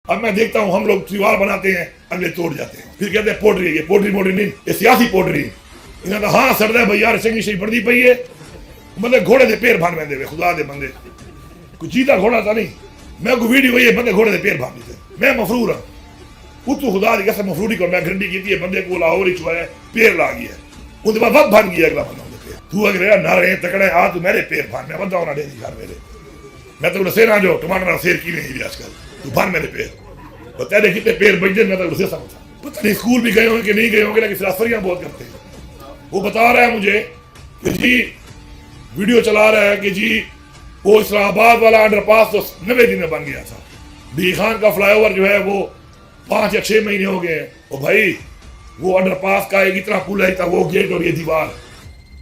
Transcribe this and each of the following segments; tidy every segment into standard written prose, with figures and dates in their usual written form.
اب میں دیکھتا ہوں ہم لوگ دیوار بناتے ہیں اگلے توڑ جاتے ہیں، پھر کہتے ہیں پوڈری، یہ پوڈری موڈری نہیں، یہ سیاسی پوڈری۔ انہوں نے کہا ہاں سردہ بھائی یار چنگی شہی پڑھتی پئی ہے، مطلب گھوڑے دے پیر بھان میں دے خدا دے بندے، کوئی چیتا گھوڑا تھا نہیں، میں کوئی ویڈیو ہوئی ہے بندے گھوڑے دے پیر بھان دیتے، میں مفرور ہوں، اتو خدا دی قسم مفروری کو میں گھنٹی کی تھی بندے کو لاہور ہی چھوڑا ہے پیر لا گیا ان کے بعد وقت بھان گیا اگلا بندہ پیر، تو اگر نہ رہے تکڑے آ تو میرے پیر بھان، میں بندہ ہونا دے دی گھر میرے، میں تو سینا جو ٹماٹر سیر کی نہیں بھی آج کل، تو بھان میرے پیر، بتا دے کتنے پیر بج دے، میں تو اسے سمجھتا پتہ نہیں اسکول بھی گئے ہوں کہ نہیں گئے ہوں گے، لیکن فلسفیاں بہت کرتے ہیں۔ وہ بتا رہا ہے مجھے کہ جی ویڈیو چلا رہا ہے کہ جی وہ اسلام آباد والا انڈر پاس تو 90 دن میں بن گیا تھا، بی خان کا فلائی اوور جو ہے وہ 5 یا 6 مہینے ہو گئے ہیں، اور بھائی وہ انڈر پاس کا ایک اتنا پل ہے وہ گیٹ اور یہ دیوار،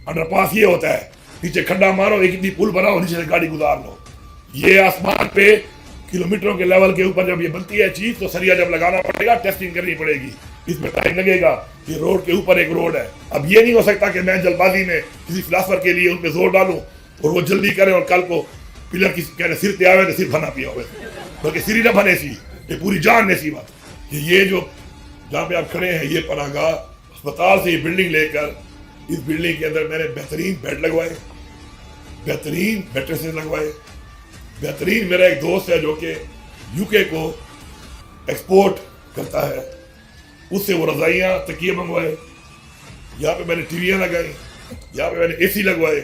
انڈر پاس یہ ہوتا ہے نیچے کھڈا مارو ایک اتنی پل بناؤ نیچے سے گاڑی گزار لو، یہ آسمان پہ کلومیٹروں کے لیول کے اوپر جب یہ بنتی ہے چیز تو سریا جب لگانا پڑے گا، ٹیسٹنگ کرنی پڑے گی، اس میں ٹائم لگے گا، یہ روڈ کے اوپر ایک روڈ ہے، اب یہ نہیں ہو سکتا کہ میں جلد بازی میں کسی فلاسفر کے لیے ان پہ زور ڈالوں اور وہ جلدی کرے اور کل کو پلر کی کہنے سر تے آوے تو سر بھنا پیا ہوئے، بلکہ سری نہ بنے سی، یہ پوری جان نے سی بات، یہ جو جہاں پہ آپ کھڑے ہیں یہ پناہ گاہ اسپتال سے یہ بلڈنگ لے کر اس بلڈنگ کے اندر میں نے بہترین بیڈ لگوائے، بہترین میٹریسز لگوائے، بہترین میرا ایک دوست ہے جو کہ یو کے کو ایکسپورٹ کرتا ہے، اس سے وہ رضائیاں تکیے منگوائے، یہاں پہ میں نے ٹی ویاں لگائی، یہاں پہ میں نے اے سی لگوائے،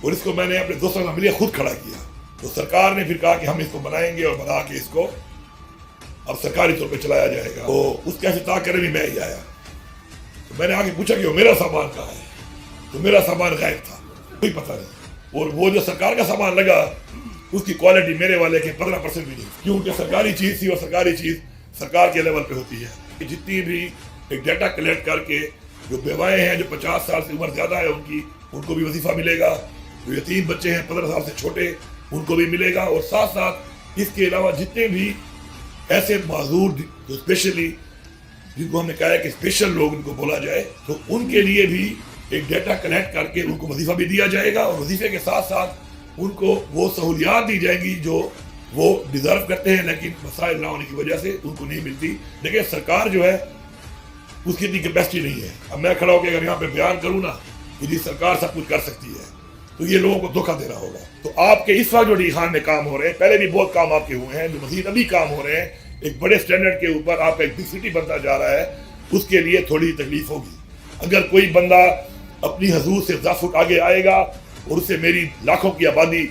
اور اس کو میں نے اپنے دوستوں کا ملیے خود کھڑا کیا، تو سرکار نے پھر کہا کہ ہم اس کو بنائیں گے اور بنا کے اس کو اب سرکاری طور پہ چلایا جائے گا، تو اس کے افتتاح کرنے بھی میں ہی آیا، تو میں نے آگے پوچھا کہ وہ میرا سامان کہاں ہے، تو میرا سامان غائب تھا، کوئی پتہ نہیں، اور وہ جو سرکار کا سامان لگا اس کی کوالٹی میرے والے کے 15% بھی نہیں، کیونکہ سرکاری چیز تھی اور سرکاری چیز سرکار کے لیول پہ ہوتی ہے، جتنی بھی ایک ڈیٹا کلیکٹ کر کے جو بیوائیں ہیں جو 50 سال سے عمر زیادہ ہے ان کو بھی وظیفہ ملے گا، جو یتیم بچے ہیں 15 سال سے چھوٹے ان کو بھی ملے گا، اور ساتھ ساتھ اس کے علاوہ جتنے بھی ایسے معذور جو اسپیشلی جن کو ہم نے کہا ہے کہ اسپیشل لوگ ان کو بولا جائے تو ان کے لیے بھی ایک ڈیٹا کلیکٹ کر کے ان کو وظیفہ بھی دیا جائے گا، اور وظیفے کے ساتھ ساتھ ان کو وہ سہولیات دی جائیں گی جو وہ ڈیزرو کرتے ہیں، لیکن مسائل نہ ہونے کی وجہ سے ان کو نہیں ملتی، لیکن سرکار جو ہے اس کی اتنی کیپیسٹی نہیں ہے۔ اب میں کھڑا ہو کے اگر یہاں پہ بیان کروں نا کہ جی سرکار سب کچھ کر سکتی ہے تو یہ لوگوں کو دھوکہ دینا ہوگا، تو آپ کے اس وقت جو ڈی خان میں کام ہو رہے ہیں، پہلے بھی بہت کام آپ کے ہوئے ہیں، جو مزید ابھی کام ہو رہے ہیں، ایک بڑے سٹینڈرڈ کے اوپر آپ کا ایک بگ سٹی بنتا جا رہا ہے، اس کے لیے تھوڑی تکلیف ہوگی، اگر کوئی بندہ اپنی حضور سے 10 فٹ آگے آئے گا اور اس سے میری لاکھوں کی آبادی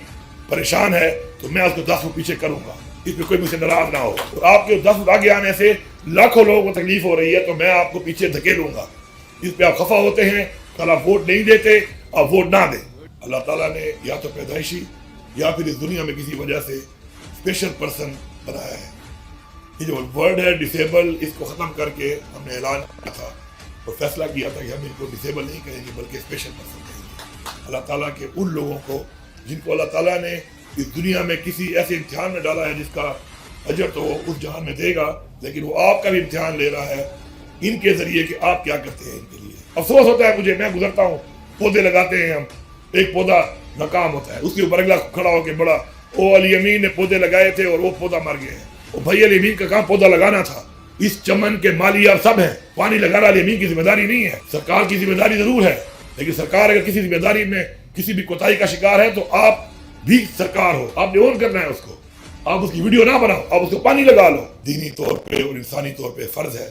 پریشان ہے تو میں اس کو 10 فٹ پیچھے کروں گا، اس میں کوئی مجھ سے ناراض نہ ہو، اور آپ کے 10 فٹ آگے آنے سے لاکھوں لوگوں کو تکلیف ہو رہی ہے تو میں آپ کو پیچھے دھکیلوں گا، اس پہ آپ خفا ہوتے ہیں، کل آپ ووٹ نہیں دیتے، آپ ووٹ نہ دیں۔ اللہ تعالیٰ نے یا تو پیدائشی یا پھر اس دنیا میں کسی وجہ سے اسپیشل پرسن بنایا ہے، یہ جو ورڈ ہے ڈسیبل اس کو ختم کر کے ہم نے اعلان کیا تھا اور فیصلہ کیا تھا کہ ہم ان کو ڈسیبل نہیں کہیں گے بلکہ اسپیشل پرسن کہیں گے، اللہ تعالیٰ کے ان لوگوں کو جن کو اللہ تعالیٰ نے اس دنیا میں کسی ایسے امتحان میں ڈالا ہے جس کا اجر تو وہ اس جہان میں دے گا، لیکن وہ آپ کا بھی امتحان لے رہا ہے ان کے ذریعے کہ آپ کیا کرتے ہیں ان کے لیے۔ افسوس ہوتا ہے مجھے، میں گزرتا ہوں پودے لگاتے ہیں ہم، ایک پودا ناکام ہوتا ہے، اس کے اوپر اگلا کھڑا ہو کے بڑا او علی امین نے پودے لگائے تھے اور وہ پودا مر گئے ہیں، وہ بھائی علی امین کا کام پودا لگانا تھا، اس چمن کے مالی آپ سب ہیں، پانی لگانا علی امین کی ذمہ داری نہیں ہے، سرکار کی ذمہ داری ضرور ہے، لیکن سرکار اگر کسی ذمہ داری میں کسی بھی کوتاہی کا شکار ہے تو آپ بھی سرکار ہو، آپ نے اون کرنا ہے اس کو، آپ اس کی ویڈیو نہ بناؤ، آپ اس کو پانی لگا لو۔ دینی طور پہ اور انسانی طور پہ فرض ہے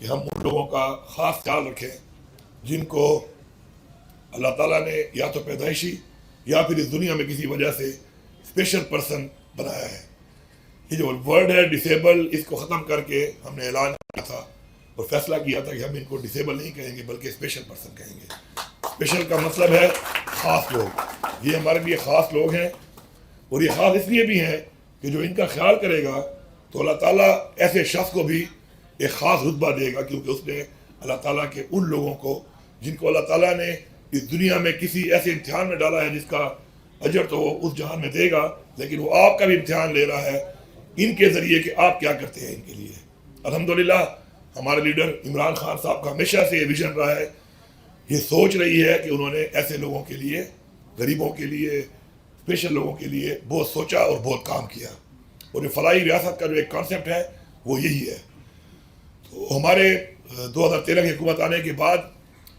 کہ ہم ان لوگوں کا خاص خیال رکھیں جن کو اللہ تعالیٰ نے یا تو پیدائشی یا پھر اس دنیا میں کسی وجہ سے اسپیشل پرسن بنایا ہے، یہ جو ورڈ ہے ڈسیبل اس کو ختم کر کے ہم نے اعلان کیا تھا اور فیصلہ کیا تھا کہ ہم ان کو ڈسیبل نہیں کہیں گے بلکہ اسپیشل پرسن کہیں گے۔ اسپیشل کا مطلب ہے خاص لوگ، یہ ہمارے لیے خاص لوگ ہیں، اور یہ خاص اس لیے بھی ہیں کہ جو ان کا خیال کرے گا تو اللہ تعالیٰ ایسے شخص کو بھی ایک خاص رتبہ دے گا، کیونکہ اس نے اللہ تعالیٰ کے ان لوگوں کو جن کو اللہ تعالیٰ نے اس دنیا میں کسی ایسے امتحان میں ڈالا ہے جس کا اجر تو وہ اس جہان میں دے گا، لیکن وہ آپ کا بھی امتحان لے رہا ہے ان کے ذریعے کہ آپ کیا کرتے ہیں ان کے لیے۔ الحمدللہ ہمارے لیڈر عمران خان صاحب کا ہمیشہ سے یہ ویژن رہا ہے، یہ سوچ رہی ہے کہ انہوں نے ایسے لوگوں کے لیے، غریبوں کے لیے، اسپیشل لوگوں کے لیے بہت سوچا اور بہت کام کیا، اور یہ فلاحی ریاست کا جو ایک کانسیپٹ ہے وہ یہی ہے. تو ہمارے 2013 کی حکومت آنے کے بعد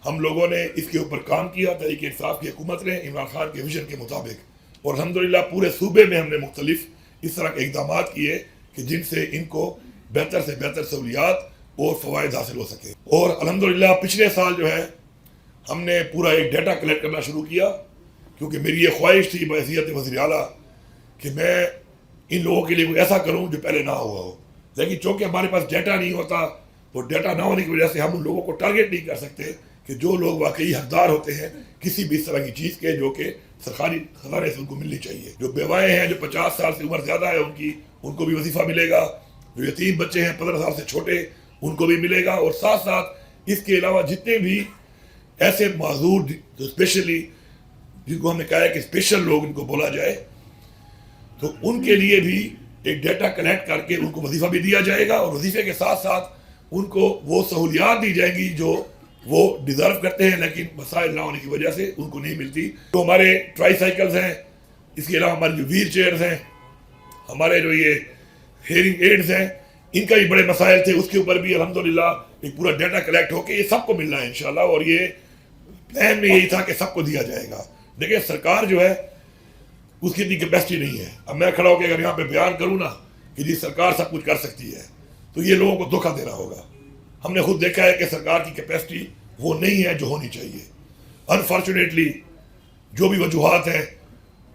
ہم لوگوں نے اس کے اوپر کام کیا. تحریک انصاف کی حکومت نے عمران خان کے ویژن کے مطابق, اور الحمدللہ پورے صوبے میں ہم نے مختلف اس طرح کے اقدامات کیے کہ جن سے ان کو بہتر سے بہتر سہولیات اور فوائد حاصل ہو سکے. اور الحمدللہ پچھلے سال جو ہے ہم نے پورا ایک ڈیٹا کلیکٹ کرنا شروع کیا, کیونکہ میری یہ خواہش تھی بحیثیت وزیر اعلیٰ کہ میں ان لوگوں کے لیے کوئی ایسا کروں جو پہلے نہ ہوا ہو. لیکن چونکہ ہمارے پاس ڈیٹا نہیں ہوتا, اور ڈیٹا نہ ہونے کی وجہ سے ہم ان لوگوں کو ٹارگیٹ نہیں کر سکتے کہ جو لوگ واقعی حقدار ہوتے ہیں کسی بھی اس طرح کی چیز کے, جو کہ سرکاری خزانے سے ان کو ملنی چاہیے. جو بیوائیں ہیں, جو 50 سال سے عمر زیادہ ہے ان کو بھی وظیفہ ملے گا. جو یتیم بچے ہیں 15 سال سے چھوٹے, ان کو بھی ملے گا. اور ساتھ ساتھ اس کے علاوہ جتنے بھی ایسے معذور جو اسپیشلی, جن کو ہم نے کہا ہے کہ اسپیشل لوگ ان کو بولا جائے, تو ان کے لیے بھی ایک ڈیٹا کلیکٹ کر کے ان کو وظیفہ بھی دیا جائے گا, اور وظیفے کے ساتھ ساتھ ان کو وہ سہولیات دی جائیں گی جو وہ ڈیزرو کرتے ہیں, لیکن مسائل نہ ہونے کی وجہ سے ان کو نہیں ملتی. تو ہمارے ٹرائی سائیکلز ہیں, اس کے علاوہ ہماری جو ویل چیئرز ہیں, ہمارے جو یہ ہیئرنگ ایڈز ہیں, ان کا بھی بڑے مسائل تھے. اس کے اوپر بھی الحمدللہ ایک پورا ڈیٹا کلیکٹ ہو کے یہ سب کو ملنا ہے انشاءاللہ, اور یہ پلان میں یہی تھا کہ سب کو دیا جائے گا. دیکھیں سرکار جو ہے اس کی اتنی کیپیسٹی نہیں ہے. اب میں کھڑا ہو کے اگر یہاں پہ بیان کروں نا کہ جی سرکار سب کچھ کر سکتی ہے, تو یہ لوگوں کو دھوکہ دینا ہوگا. ہم نے خود دیکھا ہے کہ سرکار کی کیپیسٹی وہ نہیں ہے جو ہونی چاہیے. انفارچونیٹلی جو بھی وجوہات ہیں,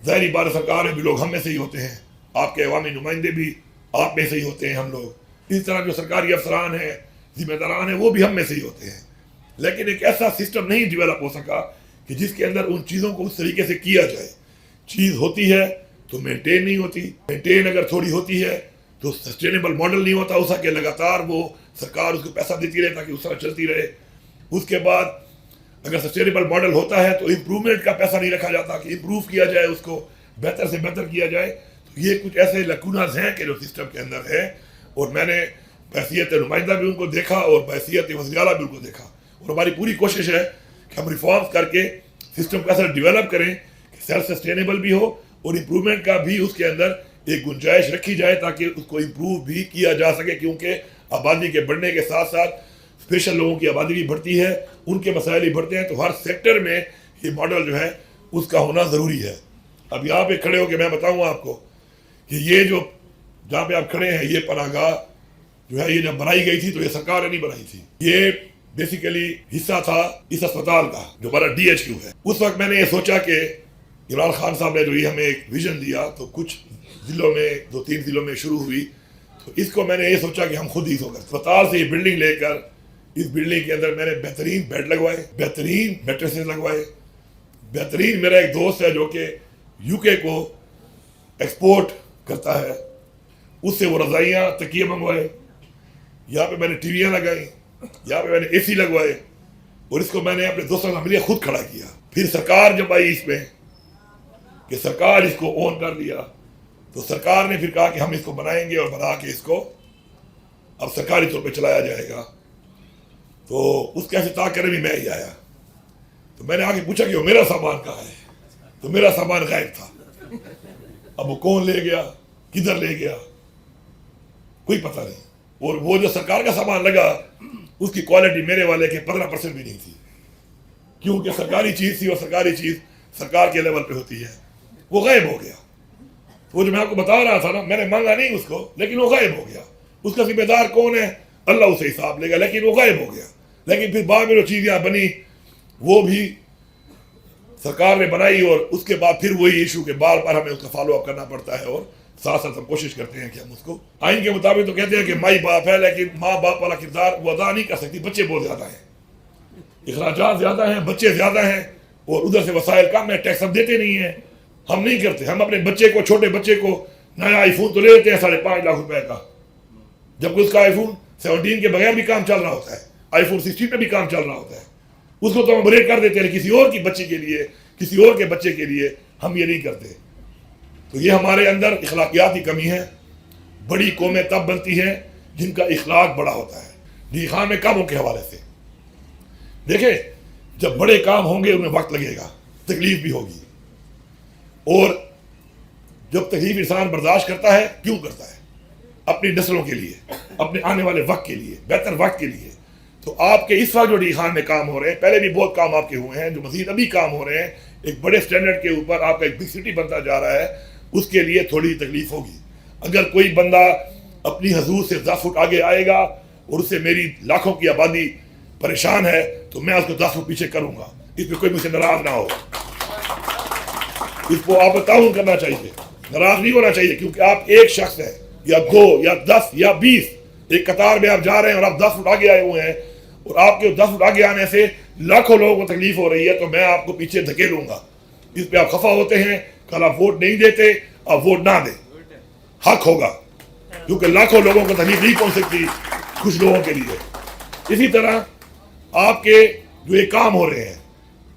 ظاہری بات سرکار میں بھی لوگ ہم میں سے ہی ہوتے ہیں, آپ کے عوامی نمائندے بھی آپ میں سے ہی ہوتے ہیں, ہم لوگ اس طرح جو سرکاری افسران ہیں, ذمہ داران ہیں, وہ بھی ہم میں سے ہی ہوتے ہیں. لیکن ایک ایسا سسٹم نہیں ڈیولپ ہو سکا کہ جس کے اندر ان چیزوں کو اس طریقے سے کیا جائے. چیز ہوتی ہے تو مینٹین نہیں ہوتی, مینٹین اگر تھوڑی ہوتی ہے تو سسٹینیبل ماڈل نہیں ہوتا اس کا کہ لگاتار وہ سرکار اس کو پیسہ دیتی رہے تاکہ اس طرح چلتی رہے. اس کے بعد اگر سسٹینیبل ماڈل ہوتا ہے تو امپرومنٹ کا پیسہ نہیں رکھا جاتا کہ امپروو کیا جائے, اس کو بہتر سے بہتر کیا جائے. تو یہ کچھ ایسے لکوناز ہیں کہ جو سسٹم کے اندر ہے, اور میں نے بحیثیت نمائندہ بھی ان کو دیکھا اور بحیثیت وزیر اعلیٰ بھی ان کو دیکھا. اور ہماری پوری کوشش ہے کہ ہم ریفارمز کر کے سسٹم کو ایسا ڈیولپ کریں کہ سیلف سسٹینیبل بھی ہو, اور امپرومنٹ کا بھی اس کے اندر ایک گنجائش رکھی جائے تاکہ اس کو امپروو بھی کیا جا سکے. کیونکہ آبادی کے بڑھنے کے ساتھ ساتھ اسپیشل لوگوں کی آبادی بھی بڑھتی ہے, ان کے مسائل بھی بڑھتے ہیں, تو ہر سیکٹر میں یہ ماڈل جو ہے اس کا ہونا ضروری ہے. اب یہاں پہ کھڑے ہو کے میں بتاؤں آپ کو کہ یہ جو جہاں پہ آپ کھڑے ہیں, یہ پناہ گاہ جو ہے یہ جب بنائی گئی تھی تو یہ سرکار نے نہیں بنائی تھی. یہ بیسیکلی حصہ تھا اس اسپتال کا جو ہمارا DHQ ہے. اس وقت میں نے یہ سوچا کہ عمران خان صاحب نے جو یہ ہمیں ایک ویژن دیا, تو کچھ ضلعوں میں 2-3 ضلعوں میں شروع ہوئی, تو اس کو میں نے یہ سوچا کہ ہم خود ہی ہوگا. اسپتال سے یہ بلڈنگ لے کر اس بلڈنگ کے اندر میں نے بہترین بیڈ لگوائے, بہترین میٹریسز لگوائے, بہترین. میرا ایک دوست ہے جو کہ UK کو ایکسپورٹ کرتا ہے, اس سے وہ رضائیاں تکیے منگوائے. یہاں پہ میں نے ٹی ویاں لگائیں, یہاں پہ میں نے AC لگوائے, اور اس کو میں نے اپنے دوستوں سے ملے خود کھڑا کیا. پھر سرکار جب آئی اس میں کہ سرکار اس کو اون کر لیا, تو سرکار نے پھر کہا کہ ہم اس کو بنائیں گے اور بنا کے اس کو اب سرکاری طور پہ چلایا جائے گا. تو اس کا افتتاح کرنے بھی میں ہی آیا. تو میں نے آگے پوچھا کہ وہ میرا سامان کہاں ہے, تو میرا سامان غائب تھا. اب وہ کون لے گیا, کدھر لے گیا, کوئی پتہ نہیں. اور وہ جو سرکار کا سامان لگا اس کی کوالٹی میرے والے کے 15% بھی نہیں تھی, کیونکہ سرکاری چیز تھی, اور سرکاری چیز سرکار کے لیول پہ ہوتی ہے. وہ غائب ہو گیا. وہ جو میں آپ کو بتا رہا تھا نا, میں نے مانگا نہیں اس کو, لیکن وہ غائب ہو گیا. اس کا ذمہ دار کون ہے, اللہ اسے حساب لے گا, لیکن وہ غائب ہو گیا. لیکن پھر بعد میں جو چیز یہاں بنی وہ بھی سرکار نے بنائی, اور اس کے بعد پھر وہی ایشو کے بار بار ہمیں اس کا فالو اپ کرنا پڑتا ہے, اور ساتھ ساتھ ہم کوشش کرتے ہیں کہ ہم اس کو آئین کے مطابق تو کہتے ہیں کہ مائی باپ ہے, لیکن ماں باپ والا کردار وہ ادا نہیں کر سکتی. بچے بہت زیادہ ہیں, اخراجات زیادہ ہیں, بچے زیادہ ہیں, اور ادھر سے وسائل کم ہیں, ٹیکس ہم دیتے نہیں ہیں. ہم نہیں کرتے. ہم اپنے بچے کو, چھوٹے بچے کو نیا آئی فون تو لے لیتے ہیں 5.5 لاکھ روپے کا, جبکہ اس کا آئی فون 17 کے بغیر بھی کام چل رہا ہوتا ہے, آئی فون 16 پہ بھی کام چل رہا ہوتا ہے. اس کو تو ہم بریک کر دیتے ہیں کسی اور کی بچے کے لیے, کسی اور کے بچے کے لیے. ہم یہ نہیں کرتے. تو یہ ہمارے اندر اخلاقیات کی کمی ہے. بڑی قومیں تب بنتی ہیں جن کا اخلاق بڑا ہوتا ہے. ڈی خان میں کاموں کے حوالے سے دیکھیں, جب بڑے کام ہوں گے انہیں وقت لگے گا, تکلیف بھی ہوگی, اور جب تکلیف انسان برداشت کرتا ہے, کیوں کرتا ہے؟ اپنی نسلوں کے لیے. اپنے آنے والے وقت کے لیے، بہتر وقت کے لیے. تو آپ کے اس وقت جو ڈی خان میں کام ہو رہے ہیں، پہلے بھی بہت کام آپ کے ہوئے ہیں، جو مزید ابھی کام ہو رہے ہیں، ایک بڑے سٹینڈرڈ کے اوپر آپ کا ایک بگ سٹی بنتا جا رہا ہے، اس کے لیے تھوڑی تکلیف ہوگی. اگر کوئی بندہ اپنی حضور سے 10 فٹ آگے آئے گا اور اس سے میری لاکھوں کی آبادی پریشان ہے تو میں اس کو 10 فٹ پیچھے کروں گا. اس پہ کوئی مجھ سے ناراض نہ ہو. اس کو آپ کو تعاون کرنا چاہیے، ناراض نہیں ہونا چاہیے، کیونکہ آپ ایک شخص ہیں یا 2 یا 10 یا 20 ایک قطار میں آپ جا رہے ہیں اور آپ 10 فٹ آگے آئے ہوئے ہیں، اور آپ کے 10 فٹ آگے آنے سے لاکھوں لوگوں کو تکلیف ہو رہی ہے تو میں آپ کو پیچھے دھکیلوں گا. اس پہ آپ خفا ہوتے ہیں، کل آپ ووٹ نہیں دیتے، آپ ووٹ نہ دیں، حق ہوگا، کیونکہ لاکھوں لوگوں کو تکلیف نہیں پہنچ سکتی کچھ لوگوں کے لیے. اسی طرح آپ کے جو یہ کام ہو رہے ہیں،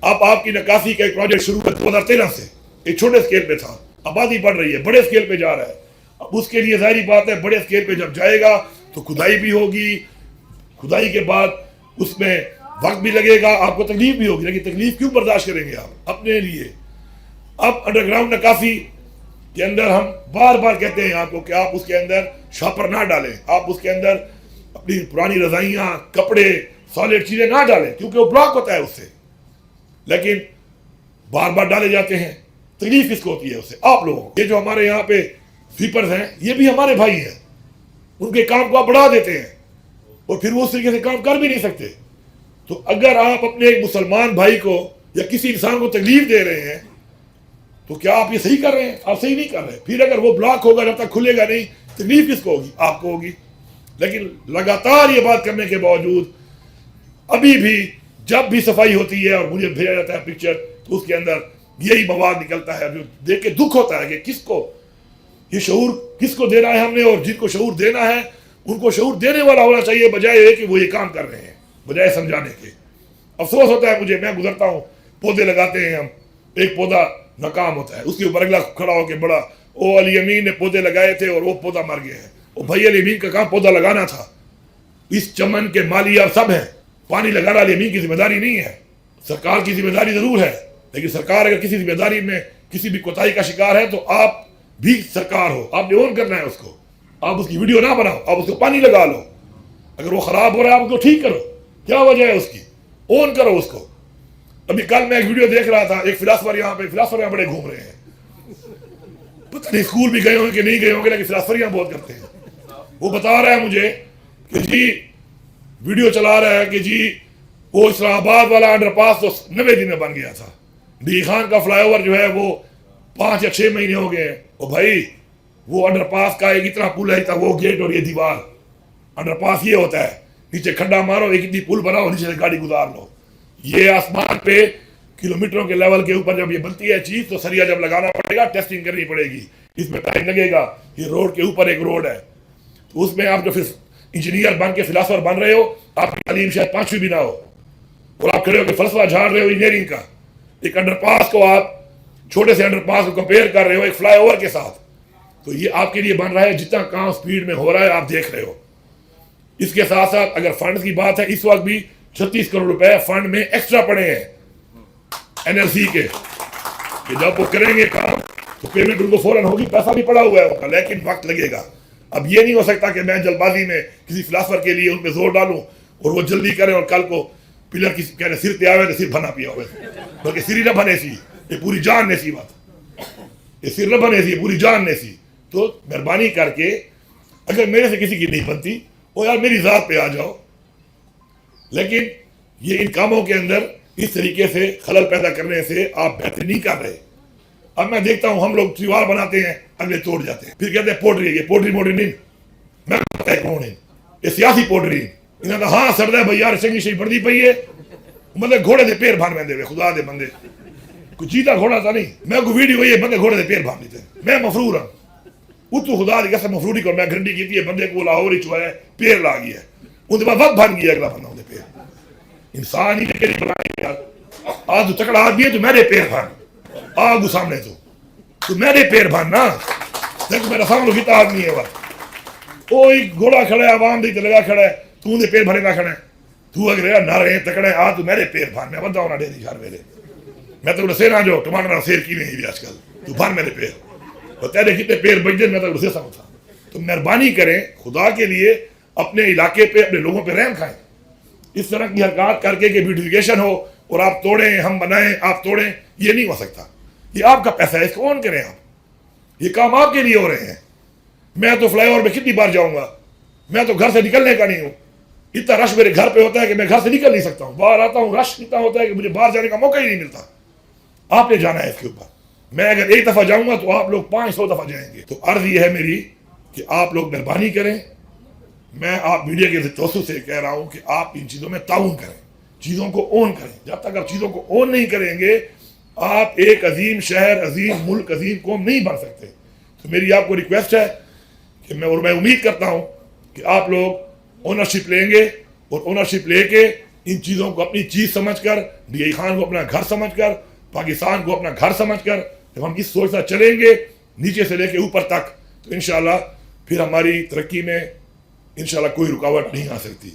اب آپ کی نکاسی کا ایک پروجیکٹ شروع کر 2013 سے ایک چھوٹے سکیل پہ تھا، آبادی بڑھ رہی ہے، بڑے سکیل پہ جا رہا ہے. اب اس کے لیے ظاہری بات ہے بڑے سکیل پہ جب جائے گا تو کھدائی بھی ہوگی، کھدائی کے بعد اس میں وقت بھی لگے گا، آپ کو تکلیف بھی ہوگی، لیکن تکلیف کیوں برداشت کریں گے آپ اپنے لیے؟ اب انڈر گراؤنڈ نکاسی کے اندر ہم بار بار کہتے ہیں آپ کو کہ آپ اس کے اندر شاپر نہ ڈالیں، آپ اس کے اندر اپنی پرانی رضائیاں، کپڑے، سالڈ چیزیں نہ ڈالیں، کیونکہ وہ بلاک ہوتا ہے اس سے. لیکن بار بار ڈالے جاتے ہیں. تکلیف کس کو ہوتی ہے اس سے؟ آپ لوگوں. یہ جو ہمارے یہاں پہ سویپرز ہیں یہ بھی ہمارے بھائی ہیں، ان کے کام کو آپ بڑھا دیتے ہیں اور پھر وہ اس طریقے سے کام کر بھی نہیں سکتے. تو اگر آپ اپنے ایک مسلمان بھائی کو یا کسی انسان کو تکلیف دے رہے ہیں تو کیا آپ یہ صحیح کر رہے ہیں؟ آپ صحیح نہیں کر رہے. پھر اگر وہ بلاک ہوگا جب تک کھلے گا نہیں، تکلیف کس کو ہوگی؟ آپ کو ہوگی. لیکن لگاتار یہ بات کرنے کے باوجود ابھی بھی جب بھی صفائی ہوتی ہے اور مجھے بھیجا جاتا ہے پکچر تو اس کے اندر یہی مواد نکلتا ہے، جو دیکھ کے دکھ ہوتا ہے کہ کس کو یہ شعور کس کو دینا ہے ہم نے، اور جن کو شعور دینا ہے ان کو شعور دینے والا ہونا چاہیے، بجائے کہ وہ یہ کام کر رہے ہیں، بجائے سمجھانے کے. افسوس ہوتا ہے مجھے، میں گزرتا ہوں، پودے لگاتے ہیں ہم، ایک پودا ناکام ہوتا ہے، اس کے اوپر اگلا کھڑا ہو کے بڑا او علی امین نے پودے لگائے تھے اور وہ پودا مر گئے ہیں. وہ بھائی علی امین کا کام پودا لگانا تھا. اس چمن کے مالی آپ سب ہیں، پانی لگانا علی امین کی ذمہ داری نہیں ہے، سرکار کی ذمہ داری ضرور ہے. لیکن سرکار اگر کسی ذمہ داری میں کسی بھی کوتاہی کا شکار ہے تو آپ بھی سرکار ہو، آپ نے اون کرنا ہے اس کو. آپ اس کی ویڈیو نہ بناؤ، آپ اس کو پانی لگا لو. اگر وہ خراب ہو رہا ہے آپ اس کو ٹھیک کرو، کیا وجہ ہے اس کی؟ اون کرو اس کو. ابھی کل میں ایک ویڈیو دیکھ رہا تھا، ایک فلاسفر یہاں پہ، فلاسفر یہاں بڑے گھوم رہے ہیں، پتہ نہیں اسکول بھی گئے ہوں کہ نہیں گئے ہوں گے، لیکن فلاسفر یہاں بہت کرتے ہیں. وہ بتا رہا ہے مجھے کہ جی ویڈیو چلا رہا ہے کہ جی وہ اسلام آباد والا انڈر پاس تو 90 دن میں بن گیا تھا، ڈی خان کا فلائی اوور جو ہے وہ 5 یا 6 مہینے ہو گئے ہیں. او بھائی وہ انڈر پاس کا ایک اتنا پل ہے تھا، وہ گیٹ اور یہ دیوار. انڈر پاس یہ ہوتا ہے نیچے کھڈا مارو، ایک اتنی پل بناؤ، نیچے سے گاڑی گزار لو. یہ آسمان پہ کلومیٹروں کے لیول کے اوپر جب یہ بنتی ہے چیز تو سریا جب لگانا پڑے گا، ٹیسٹنگ کرنی پڑے گی، اس میں ٹائم لگے گا. یہ روڈ کے اوپر ایک روڈ ہے، تو اس میں آپ جو پھر انجینئر بن کے فلاسفر بن رہے ہو، آپ کی تعلیم شاید 5ویں بھی نہ ہو، اور آپ کھڑے ہو کے فلسفہ جھاڑ رہے ہو انجینئرنگ کا. ایک انڈر پاس کو آپ چھوٹے سے انڈر پاس کو کمپیئر کر رہے ہو ایک فلائی اوور کے ساتھ. تو یہ آپ کے لیے بن رہا ہے، جتنا کام سپیڈ میں ہو رہا ہے آپ دیکھ رہے ہو. اس کے ساتھ ساتھ اگر فنڈ کی بات ہے، اس وقت بھی 36 کروڑ روپے فنڈ میں ایکسٹرا پڑے ہیں NLC کے، کہ جب وہ کریں گے کام تو پیمنٹ ان کو فوراً ہوگی. پیسہ بھی پڑا ہوا ہے ان کا، لیکن وقت لگے گا. اب یہ نہیں ہو سکتا کہ میں جلد بازی میں کسی فلاسفر کے لیے ان پہ زور ڈالوں اور وہ جلدی کریں اور کل کو پلر کسی کہنے سر پہ آوے تو سر بنا پیا ہوئے، بلکہ سر ہی نہ بنے سی، یہ پوری جان نے سی بات، یہ سر نہ بنے سی، یہ پوری جان نے سی. تو مہربانی کر کے اگر میرے سے کسی کی نہیں بنتی وہ یار میری ذات پہ آ جاؤ. لیکن یہ ان کاموں کے اندر اس طریقے سے خلل پیدا کرنے سے آپ بہتر نہیں کر رہے. اب میں دیکھتا ہوں ہم لوگ دیوار بناتے ہیں، اگلے توڑ جاتے ہیں، پھر کہتے ہیں پوڈری ہے، یہ پوڈری موڈری نہیں، میں پتہ ہے کون ہے، یہ سیاسی پوڈری. انہوں نے ہاں سرد ہے بھائی یار چنگی شہی بڑھتی پئی ہے، مطلب گھوڑے دے پیر بھان میں خدا دے بندے کوئی چیتا گھوڑا تھا نہیں. میں کوئی ویڈیو ہوئی ہے بندے گھوڑے دے پیر بھان لیتے، میں مفرور ہوں. اتو خدا دی قسم مفروری کو میں گھنٹی کی ہے، بندے کو لاہور ہی چویا ہے، پیر لا گیا ہے، ان کے بعد وقت بھان گیا اگلا بندہ انہیں پیر. انسان ہی نے بنائی یار، آج تو تکڑا آدمی ہے تو میرے پیر بھان، آگو سامنے تو میرے پیر بھان نا، دیکھو میرا سامنے کتا آدمی ہے وقت، کوئی گھوڑا کھڑا ہے عوام دی لگا کھڑا ہے، تو انہیں پیر بھرے نہ کھڑا ہے، تو اگر نہ رہے تکڑے آ تو میرے پیر بھان. میں بندہ ہونا ڈیری گھر میرے، میں تو سیر آ جو ٹماٹر سیر کی نہیں آج کل، تو بھان میرے پیر، اور تیرے کتنے پیر بج دے میں تو اسے سمجھتا. تو مہربانی کریں خدا کے لیے، اپنے علاقے پہ اپنے لوگوں پہ رحم کھائیں. اس طرح کی حرکات کر کے کہ بیوٹیفیکیشن ہو اور آپ توڑیں ہم بنائیں آپ توڑیں, یہ نہیں ہو سکتا. یہ آپ کا پیسہ ہے, اس کو اون کریں آپ. یہ کام آپ کے لیے ہو رہے ہیں. میں تو فلائی اوور پہ کتنی بار جاؤں گا, میں تو گھر سے نکلنے کا نہیں ہوں. اتنا رش میرے گھر پہ ہوتا ہے کہ میں گھر سے نکل نہیں سکتا ہوں. باہر آتا ہوں رش اتنا ہوتا ہے کہ مجھے باہر جانے کا موقع ہی نہیں ملتا. آپ نے جانا ہے اس کے اوپر. میں اگر ایک دفعہ جاؤں گا تو آپ لوگ 500 دفعہ جائیں گے. تو عرض یہ ہے میری کہ آپ لوگ مہربانی کریں. میں آپ میڈیا کے توسط سے کہہ رہا ہوں کہ آپ ان چیزوں میں تعاون کریں, چیزوں کو اون کریں. جب تک آپ چیزوں کو اون نہیں کریں گے آپ ایک عظیم شہر, عظیم ملک, عظیم قوم نہیں بن سکتے. تو میری آپ کو ریکویسٹ ہے کہ میں امید کرتا ہوں کہ آپ لوگ اونرشپ لیں گے اور اونرشپ لے کے ان چیزوں کو اپنی چیز سمجھ کر, ڈی آئی خان کو اپنا گھر سمجھ کر, پاکستان کو اپنا گھر سمجھ کر جب ہم اس سوچ سے چلیں گے نیچے سے لے کے اوپر تک, تو انشاءاللہ پھر ہماری ترقی میں انشاءاللہ کوئی رکاوٹ نہیں آ سکتی.